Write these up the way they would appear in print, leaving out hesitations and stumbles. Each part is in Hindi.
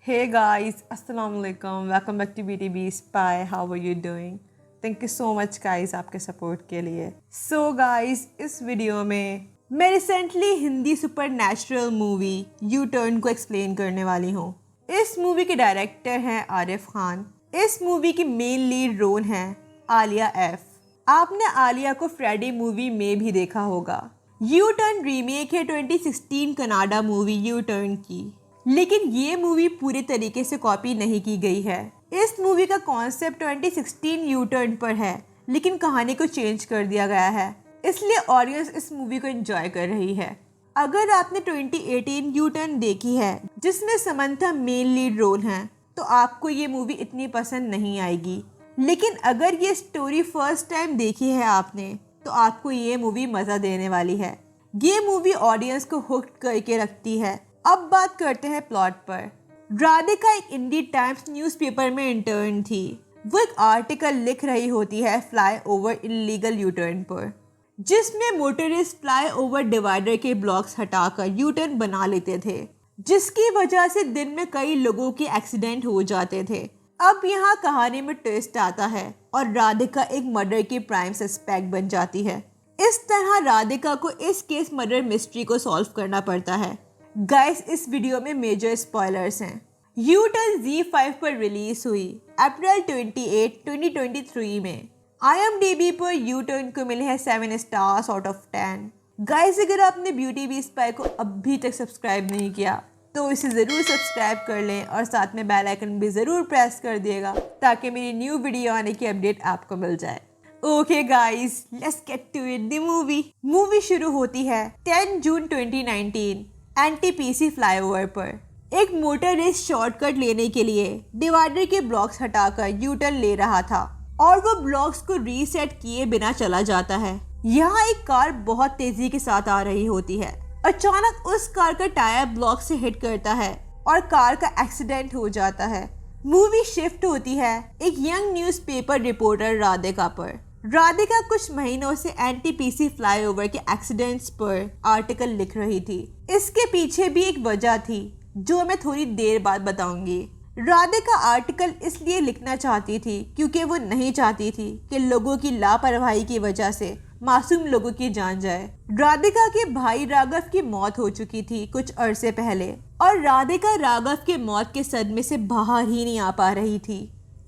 Hey guys, Assalamu alaikum. Welcome back to BTB Spy. How are you doing? Thank you so much guys आपके सपोर्ट के लिए. So guys, इस वीडियो में मैं recently Hindi super natural movie U turn को एक्सप्लेन करने वाली हूँ. इस मूवी के डायरेक्टर हैं आरिफ खान. इस मूवी की मेन लीड रोल हैं आलिया एफ. आपने आलिया को फ्राइडे मूवी में भी देखा होगा. यू टर्न रीमेक है 2016 कनाडा मूवी यू टर्न की, लेकिन ये मूवी पूरे तरीके से कॉपी नहीं की गई है. इस मूवी का कॉन्सेप्ट 2016 यू टर्न पर है, लेकिन कहानी को चेंज कर दिया गया है, इसलिए ऑडियंस इस मूवी को एंजॉय कर रही है. अगर आपने 2018 यू टर्न देखी है जिसमें समंथा मेन लीड रोल हैं, तो आपको ये मूवी इतनी पसंद नहीं आएगी. लेकिन अगर ये स्टोरी फर्स्ट टाइम देखी है आपने, तो आपको ये मूवी मज़ा देने वाली है. ये मूवी ऑडियंस को हुक्ड करके रखती है. अब बात करते हैं प्लॉट पर. राधिका एक इंडी टाइम्स न्यूज़पेपर में इंटर्न थी. वो एक आर्टिकल लिख रही होती है fly over illegal U turn पर, जिसमें मोटरिस्ट फ्लाई ओवर डिवाइडर के ब्लॉक्स हटाकर यू टर्न बना लेते थे, जिसकी वजह से दिन में कई लोगों के एक्सीडेंट हो जाते थे. अब यहाँ कहानी में ट्विस्ट आता है और राधिका एक मर्डर की प्राइम सस्पेक्ट बन जाती है. इस तरह राधिका को इस केस मर्डर मिस्ट्री को सॉल्व करना पड़ता है. गाइस, इस वीडियो में मेजर स्पॉयलर्स हैं. यू टर्न Z5 पर रिलीज हुई अप्रैल 28, 2023 में. IMDb पर यू टर्न को मिले हैं 7 स्टार्स आउट ऑफ 10. गाइस, अगर आपने ब्यूटी बी स्पाई को अभी तक सब्सक्राइब नहीं किया तो इसे ज़रूर सब्सक्राइब कर लें और साथ में बेल आइकन भी ज़रूर प्रेस कर दिएगा ताकि मेरी न्यू वीडियो आने की अपडेट आपको मिल जाए. Okay guys, let's get to it. The movie शुरू होती है 10 जून 2019 NTPC फ्लाईओवर पर. एक मोटरिस्ट शॉर्टकट लेने के लिए डिवाइडर के ब्लॉक्स हटाकर यू टर्न ले रहा था और वो ब्लॉक्स को रीसेट किए बिना चला जाता है. यहाँ एक कार बहुत तेजी के साथ आ रही होती है. अचानक उस कार का टायर ब्लॉक से हिट करता है और कार का एक्सीडेंट हो जाता है. मूवी शिफ्ट होती है एक यंग न्यूज़पेपर रिपोर्टर राधिका पर. राधिका कुछ महीनों से NTPC फ्लाईओवर के एक्सीडेंट्स पर आर्टिकल लिख रही थी. इसके पीछे भी एक वजह थी जो मैं थोड़ी देर बाद बताऊंगी. राधिका आर्टिकल इसलिए लिखना चाहती थी क्योंकि वो नहीं चाहती थी कि लोगों की लापरवाही की वजह से मासूम लोगों की जान जाए. राधिका के भाई राघव की मौत हो चुकी थी कुछ अरसे पहले और राधिका राघव के मौत के सदमे से बाहर ही नहीं आ पा रही थी.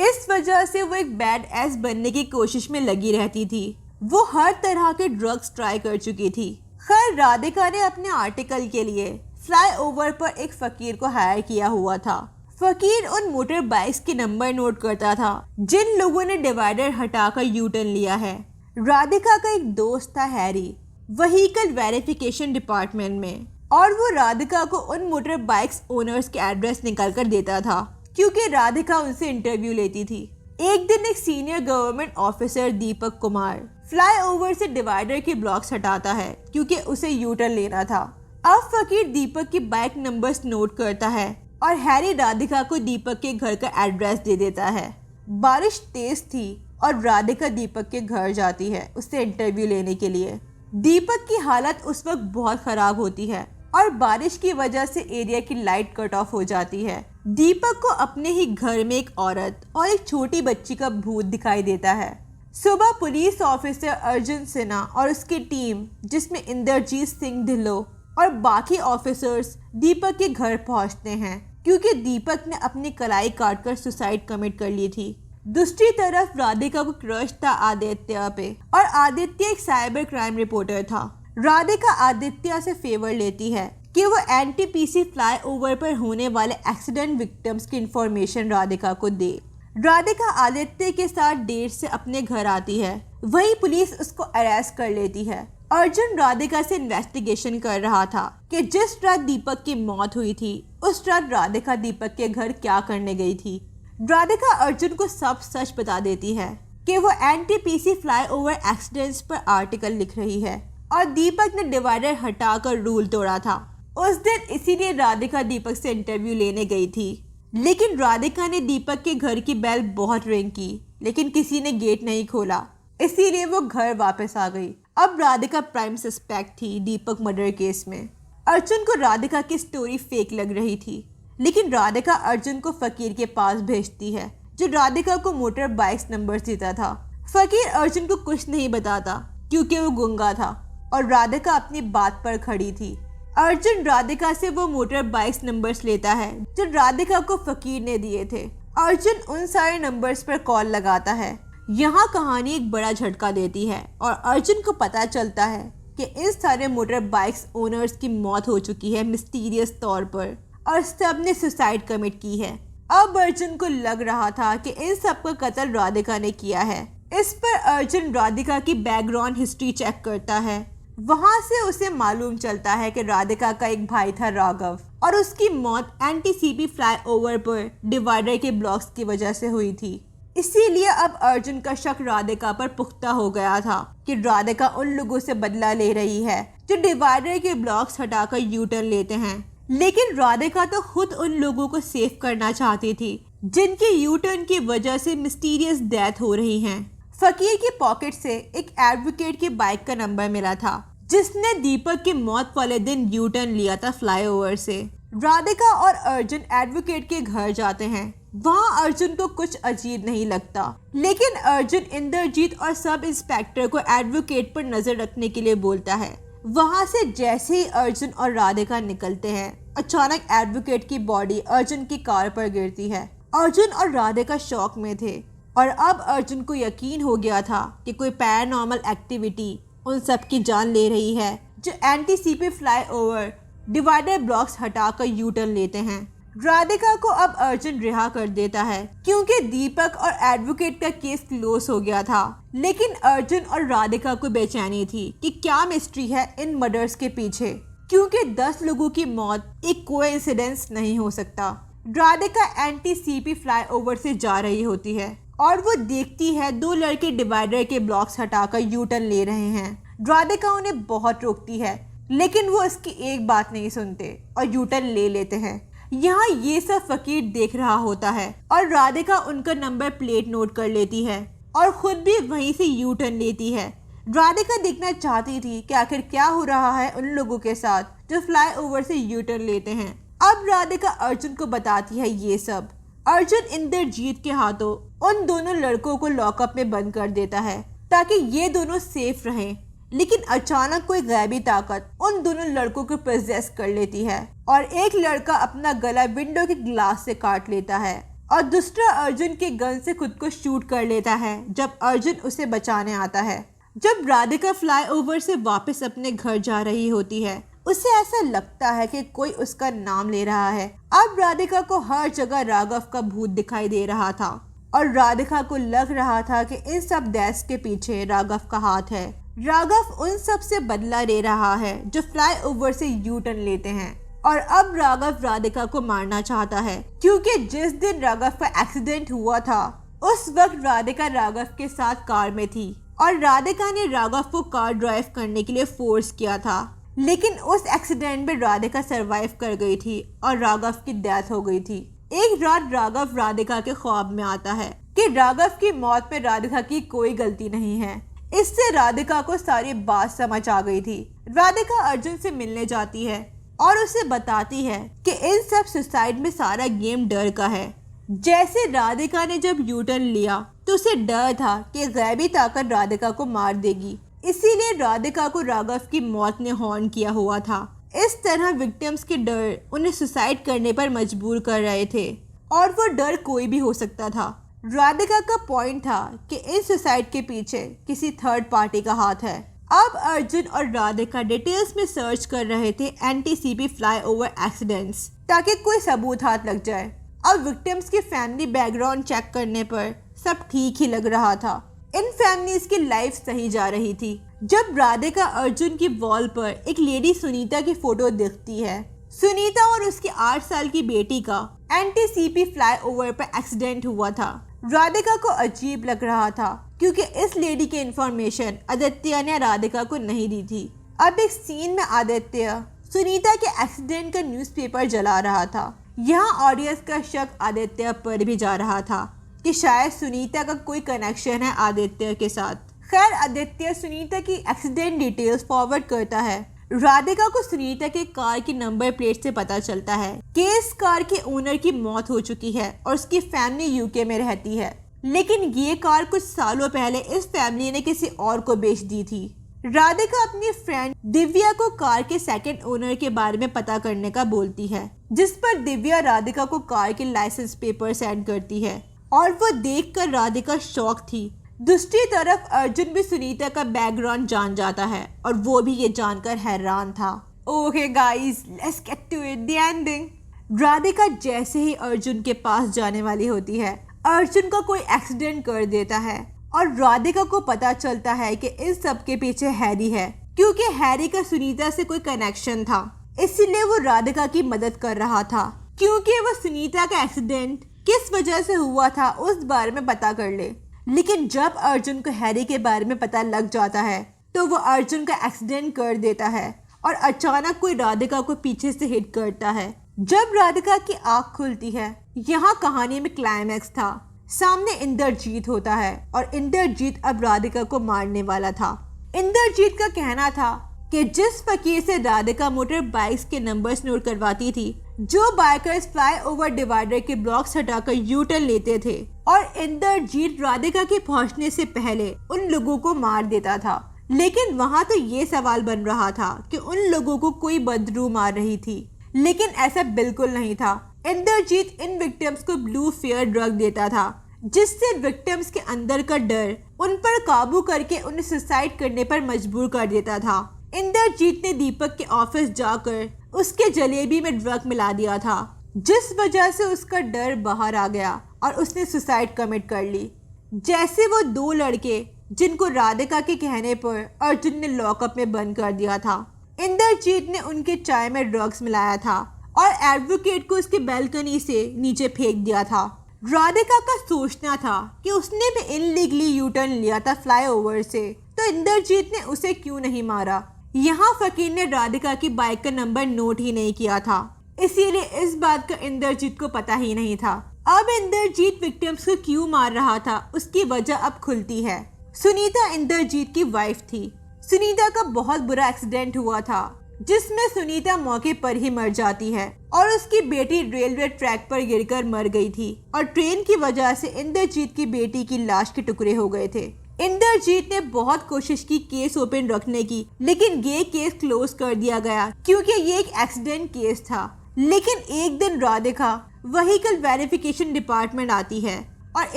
इस वजह से वो एक बैड एस बनने की कोशिश में लगी रहती थी. वो हर तरह के ड्रग्स ट्राई कर चुकी थी. खैर, राधिका ने अपने आर्टिकल के लिए फ्लाईओवर पर एक फकीर को हायर किया हुआ था. फकीर उन मोटर बाइक्स के नंबर नोट करता था जिन लोगों ने डिवाइडर हटाकर यू टर्न लिया है. राधिका का एक दोस्त था हैरी, व्हीकल वेरिफिकेशन डिपार्टमेंट में, और वो राधिका को उन मोटर बाइक्स ओनर्स के एड्रेस निकाल कर देता था क्योंकि राधिका उनसे इंटरव्यू लेती थी. एक दिन एक senior government officer Deepak Kumar flyover से डिवाइडर के ब्लॉक्स हटाता है क्योंकि उसे यू टर्न लेना था. अब फकीर दीपक की बाइक नंबर्स नोट करता है और हैरी राधिका को दीपक के घर का एड्रेस दे देता है. बारिश तेज थी और राधिका दीपक के घर जाती है उससे इंटरव्यू लेने के लिए. दीपक की हालत उस वक्त बहुत खराब होती है और बारिश की वजह से एरिया की लाइट कट ऑफ हो जाती है. दीपक को अपने ही घर में एक औरत और एक छोटी बच्ची का भूत दिखाई देता है. सुबह पुलिस ऑफिसर अर्जुन सिन्हा और उसकी टीम, जिसमें इंद्रजीत सिंह ढिल्लों और बाकी ऑफिसर्स, दीपक के घर पहुंचते हैं क्योंकि दीपक ने अपनी कलाई काटकर सुसाइड कमिट कर ली थी. दूसरी तरफ राधिका को क्रश था आदित्य पे और आदित्य एक साइबर क्राइम रिपोर्टर था. राधिका आदित्य से फेवर लेती है कि वो NTPC फ्लाईओवर पर होने वाले एक्सीडेंट विक्टिम्स की इंफॉर्मेशन राधिका को दे. राधिका आदित्य के साथ डेट से अपने घर आती है. वही पुलिस उसको अरेस्ट कर लेती है. अर्जुन राधिका से इन्वेस्टिगेशन कर रहा था कि जिस रात दीपक की मौत हुई थी उस रात राधिका दीपक के घर क्या करने गई थी. राधिका अर्जुन को सब सच बता देती है कि वो NTPC फ्लाईओवर एक्सीडेंट्स पर आर्टिकल लिख रही है और दीपक ने डिवाइडर हटाकर रूल तोड़ा था उस दिन, इसीलिए राधिका दीपक से इंटरव्यू लेने गई थी. लेकिन राधिका ने दीपक के घर की बेल बहुत रिंग की लेकिन किसी ने गेट नहीं खोला, इसीलिए वो घर वापस आ गई. अब राधिका प्राइम सस्पेक्ट थी दीपक मर्डर केस में. अर्जुन को राधिका की स्टोरी फेक लग रही थी, लेकिन राधिका अर्जुन को फकीर के पास भेजती है, जो राधिका को मोटर बाइक्स नंबर देता था। फकीर अर्जुन को कुछ नहीं बताता क्योंकि वो गूंगा था और राधिका अपनी बात पर खड़ी थी। अर्जुन राधिका से वो मोटर बाइक्स नंबर्स लेता है जो राधिका को फकीर ने दिए थे। अर्जुन उन सारे नंबर्स पर कॉल लगाता है। यहाँ कहानी एक बड़ा झटका देती है और अर्जुन को पता चलता है कि इन सारे मोटर बाइक्स ओनर्स की मौत हो चुकी है मिस्टीरियस तौर पर और सब ने सुसाइड कमिट की है। अब अर्जुन को लग रहा था कि इन सब का कत्ल राधिका ने किया है। इस पर अर्जुन राधिका की बैकग्राउंड हिस्ट्री चेक करता है। वहाँ से उसे मालूम चलता है कि राधिका का एक भाई था राघव और उसकी मौत एनटीसीपी फ्लाईओवर पर डिवाइडर के ब्लॉक्स की वजह से हुई थी। इसीलिए अब अर्जुन का शक राधिका पर पुख्ता हो गया था कि राधिका उन लोगों से बदला ले रही है जो डिवाइडर के ब्लॉक्स हटाकर यू टर्न लेते हैं। लेकिन राधिका तो खुद उन लोगों को सेव करना चाहती थी जिनके यू टर्न की वजह से मिस्टीरियस डेथ हो रही हैं। फकीर की पॉकेट से एक एडवोकेट की बाइक का नंबर मिला था जिसने दीपक की मौत वाले दिन यू टर्न लिया था फ्लाईओवर से। राधिका और अर्जुन एडवोकेट के घर जाते हैं। वहाँ अर्जुन को कुछ अजीब नहीं लगता, लेकिन अर्जुन इंद्रजीत और सब इंस्पेक्टर को एडवोकेट पर नजर रखने के लिए बोलता है। वहाँ से जैसे ही अर्जुन और राधिका निकलते हैं, अचानक एडवोकेट की बॉडी अर्जुन की कार पर गिरती है। अर्जुन और राधिका शॉक में थे और अब अर्जुन को यकीन हो गया था कि कोई पैरानॉर्मल एक्टिविटी उन सब की जान ले रही है जो एनटीसीपी फ्लाईओवर डिवाइडर ब्लॉक्स हटाकर यू टर्न लेते हैं। राधिका को अब अर्जुन रिहा कर देता है क्योंकि दीपक और एडवोकेट का केस क्लोज हो गया था। लेकिन अर्जुन और राधिका को बेचैनी थी कि क्या मिस्ट्री है इन मर्डर्स के पीछे, क्योंकि 10 लोगों की मौत एक कोइंसिडेंस नहीं हो सकता। राधिका एनटीसीपी फ्लाईओवर से जा रही होती है और वो देखती है 2 लड़के डिवाइडर के ब्लॉक्स हटाकर यू टर्न ले रहे हैं। राधिका उन्हें बहुत रोकती है लेकिन वो इसकी एक बात नहीं सुनते और यू टर्न ले लेते हैं। यहाँ ये सब फकीर देख रहा होता है और राधिका उनका नंबर प्लेट नोट कर लेती है और खुद भी वहीं से यू टर्न लेती है। राधिका देखना चाहती थी कि आखिर क्या हो रहा है उन लोगों के साथ जो फ्लाईओवर से यू टर्न लेते हैं। अब राधिका अर्जुन को बताती है ये सब। अर्जुन इंद्रजीत के हाथों उन दोनों लड़कों को लॉकअप में बंद कर देता है ताकि ये दोनों सेफ रहें। लेकिन अचानक कोई गैबी ताकत उन दोनों लड़कों को पोजेस कर लेती है और एक लड़का अपना गला विंडो के ग्लास से काट लेता है और दूसरा अर्जुन के गन से खुद को शूट कर लेता है जब अर्जुन उसे बचाने आता है। जब राधिका फ्लाईओवर से वापस अपने घर जा रही होती है, उसे ऐसा लगता है कि कोई उसका नाम ले रहा है। अब राधिका को हर जगह राघव का भूत दिखाई दे रहा था और राधिका को लग रहा था कि इन सब डेथ्स के पीछे राघव का हाथ है। राघव उन सब से बदला ले रहा है जो फ्लाईओवर से यू टर्न लेते हैं और अब राघव राधिका को मारना चाहता है क्योंकि जिस दिन राघव का एक्सीडेंट हुआ था उस वक्त राधिका राघव के साथ कार में थी और राधिका ने राघव को कार ड्राइव करने के लिए फोर्स किया था। लेकिन उस एक्सीडेंट में राधिका सरवाइव कर गई थी और राघव की डेथ हो गई थी। एक रात राघव राधिका के ख्वाब में आता है कि राघव की मौत में राधिका की कोई गलती नहीं है। इससे राधिका को सारी बात समझ आ गई थी। राधिका अर्जुन से मिलने जाती है और उसे बताती है कि इन सब सुसाइड में सारा गेम डर का है। जैसे राधिका ने जब यू टर्न लिया तो उसे डर था कि गैबी ताकत राधिका को मार देगी, इसीलिए राधिका को राघव की मौत ने हॉर्न किया हुआ था। इस तरह विक्टिम्स के डर उन्हें सुसाइड करने पर मजबूर कर रहे थे और वो डर कोई भी हो सकता था। राधिका का पॉइंट था कि इस सुसाइड के पीछे किसी थर्ड पार्टी का हाथ है। अब अर्जुन और राधिका डिटेल्स में सर्च कर रहे थे एनटीसीपी फ्लाईओवर एक्सीडेंट्स ताकि कोई सबूत हाथ लग जाए। अब विक्टिम्स की फैमिली बैकग्राउंड चेक करने पर सब ठीक ही लग रहा था। इन फैमिलीज की लाइफ सही जा रही थी। जब राधिका अर्जुन की वॉल पर एक लेडी सुनीता की फोटो दिखती है। सुनीता और उसकी 8 साल की बेटी का एनटीसीपी फ्लाईओवर पर एक्सीडेंट हुआ था। राधिका को अजीब लग रहा था क्योंकि इस लेडी की इंफॉर्मेशन आदित्य ने राधिका को नहीं दी थी। अब एक सीन में आदित्य सुनीता के एक्सीडेंट का न्यूज़पेपर जला रहा था। यहाँ ऑडियंस का शक आदित्य पर भी जा रहा था कि शायद सुनीता का कोई कनेक्शन है आदित्य के साथ। खैर आदित्य सुनीता की एक्सीडेंट डिटेल्स फॉरवर्ड करता है। राधिका को सुनीता के कार की नंबर प्लेट से पता चलता है कि इस कार के ओनर की मौत हो चुकी है और उसकी फैमिली यूके में रहती है, लेकिन ये कार कुछ सालों पहले इस फैमिली ने किसी और को बेच दी थी। राधिका अपनी फ्रेंड दिव्या को कार के सेकंड ओनर के बारे में पता करने का बोलती है, जिस पर दिव्या राधिका को कार के लाइसेंस पेपर सेंड करती है और वो देखकर राधिका शॉक थी। दूसरी तरफ अर्जुन भी सुनीता का बैकग्राउंड जान जाता है और वो भी ये जानकर हैरान था। Okay guys, let's get to it, the ending. Radhika जैसे ही अर्जुन के पास जाने वाली होती है, अर्जुन का कोई एक्सीडेंट कर देता है और राधिका को पता चलता है कि इस सब के पीछे हैरी है, क्योंकि हैरी का सुनीता से कोई कनेक्शन था, इसीलिए वो राधिका की मदद कर रहा था, क्योंकि वो सुनीता का एक्सीडेंट किस वजह से हुआ था उस बारे में पता कर ले। लेकिन जब अर्जुन को हैरी के बारे में पता लग जाता है तो वो अर्जुन का एक्सीडेंट कर देता है और अचानक कोई राधिका को पीछे से हिट करता है। जब राधिका की आंख खुलती है, यहाँ कहानी में क्लाइमैक्स था। सामने इंद्रजीत होता है और इंद्रजीत अब राधिका को मारने वाला था। इंद्रजीत का कहना था कि जिस फकीर से राधिका मोटर बाइक्स के नंबर्स नोट करवाती थी, जो बाइकर्स फ्लाई ओवर डिवाइडर के ब्लॉक्स हटाकर यू टर्न लेते थे और इंद्रजीत राधिका के पहुंचने से पहले उन लोगों को मार देता था। लेकिन वहां तो ये सवाल बन रहा था कि उन लोगों को कोई बदरू मार रही थी, लेकिन ऐसा बिल्कुल नहीं था। इंद्रजीत इन विक्टिम्स को ब्लू फेयर ड्रग देता था, जिससे विक्टिम्स के अंदर का डर उन पर काबू करके उन्हें सुसाइड करने पर मजबूर कर देता था। इंद्रजीत ने दीपक के ऑफिस जाकर उसके जलेबी में ड्रग मिला दिया था, जिस वजह से उसका डर बाहर आ गया और उसने सुसाइड कमिट कर ली। जैसे वो दो लड़के जिनको राधिका के कहने पर अर्जुन ने लॉकअप में बंद कर दिया था, इंद्रजीत ने उनके चाय में ड्रग्स मिलाया था और एडवोकेट को उसके बैल्कनी से नीचे फेंक दिया था। राधिका का सोचना था कि उसने भी इनलीगली यू टर्न लिया था फ्लाईओवर से, तो इंद्रजीत ने उसे क्यों नहीं मारा। यहाँ फकीर ने राधिका की बाइक का नंबर नोट ही नहीं किया था, इसीलिए इस बात का इंद्रजीत को पता ही नहीं था। अब इंद्रजीत विक्टिम्स को क्यों मार रहा था उसकी वजह अब खुलती है। सुनीता इंद्रजीत की वाइफ थी। सुनीता का बहुत बुरा एक्सीडेंट हुआ था, जिसमें सुनीता मौके पर ही मर जाती है और उसकी बेटी रेलवे ट्रैक पर गिरकर मर गई थी और ट्रेन की वजह से इंद्रजीत की बेटी की लाश के टुकड़े हो गए थे। इंद्रजीत ने बहुत कोशिश की केस ओपन रखने की, लेकिन ये केस क्लोज कर दिया गया क्योंकि ये एक एक्सीडेंट केस था। लेकिन एक दिन राधिका व्हीकल वेरिफिकेशन डिपार्टमेंट आती है और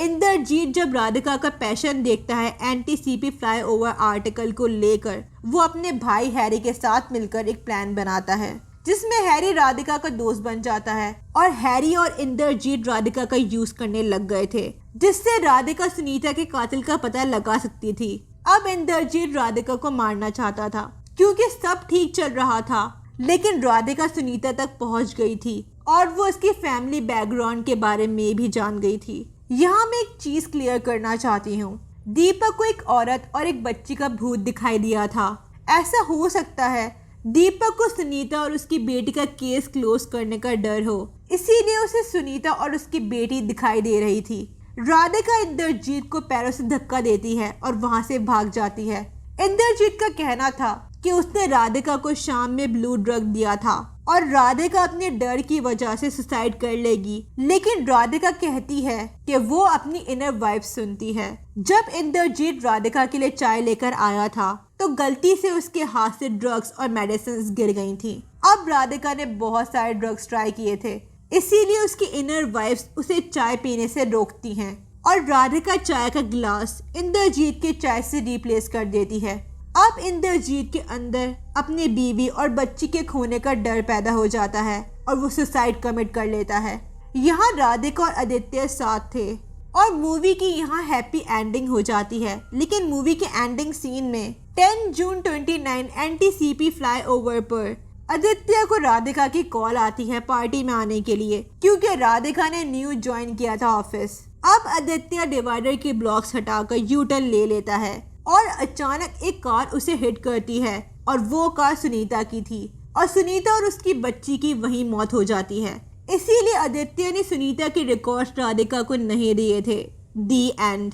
इंद्रजीत जब राधिका का पैशन देखता है एंटी-सीपी फ्लाईओवर आर्टिकल को लेकर, वो अपने भाई हैरी के साथ मिलकर एक प्लान बनाता है, जिसमें हैरी राधिका का दोस्त बन जाता है और हैरी और इंद्रजीत राधिका का यूज करने लग गए थे, जिससे राधिका सुनीता के कातिल का पता लगा सकती थी। अब इंद्रजीत राधिका को मारना चाहता था क्योंकि सब ठीक चल रहा था, लेकिन राधिका सुनीता तक पहुंच गई थी और वो उसकी फैमिली बैकग्राउंड के बारे में भी जान गई थी। यहाँ मैं एक चीज क्लियर करना चाहती हूँ, दीपक को एक औरत और एक बच्ची का भूत दिखाई दिया था। ऐसा हो सकता है दीपक को सुनीता और उसकी बेटी का केस क्लोज करने का डर हो, इसीलिए उसे सुनीता और उसकी बेटी दिखाई दे रही थी। राधिका इंद्रजीत को पैरों से धक्का देती है और वहां से भाग जाती है। इंद्रजीत का कहना था कि उसने राधिका को शाम में ब्लू ड्रग दिया था और राधिका अपने डर की वजह से सुसाइड कर लेगी, लेकिन राधिका कहती है कि वो अपनी इनर वाइब सुनती है। जब इंद्रजीत राधिका के लिए चाय लेकर आया था तो गलती से उसके हाथ से ड्रग्स और मेडिसिन गिर गई थी। अब राधिका ने बहुत सारे ड्रग्स ट्राई किए थे, इसीलिए उसकी इनर वाइब्स उसे चाय पीने से रोकती हैं और राधिका चाय का गिलास इंद्रजीत के चाय से रिप्लेस कर देती है। अब इंद्रजीत के अंदर अपनी बीवी और बच्ची के खोने का डर पैदा हो जाता है और वो सुसाइड कमिट कर लेता है। यहाँ राधिका और आदित्य साथ थे और मूवी की यहाँ हैप्पी एंडिंग हो जाती है, लेकिन मूवी के एंडिंग सीन में 10 जून 29 एंटी-सीपी फ्लाईओवर पर आदित्य को राधिका की कॉल आती है पार्टी में आने के लिए, क्योंकि राधिका ने न्यू ज्वाइन किया था ऑफिस। अब आदित्य डिवाइडर के ब्लॉक्स हटाकर यू टर्न ले लेता है और अचानक एक कार उसे हिट करती है और वो कार सुनीता की थी और सुनीता और उसकी बच्ची की वहीं मौत हो जाती है। इसीलिए आदित्य ने सुनीता के रिकॉर्ड्स राधिका को नहीं दिए थे। दी एंड।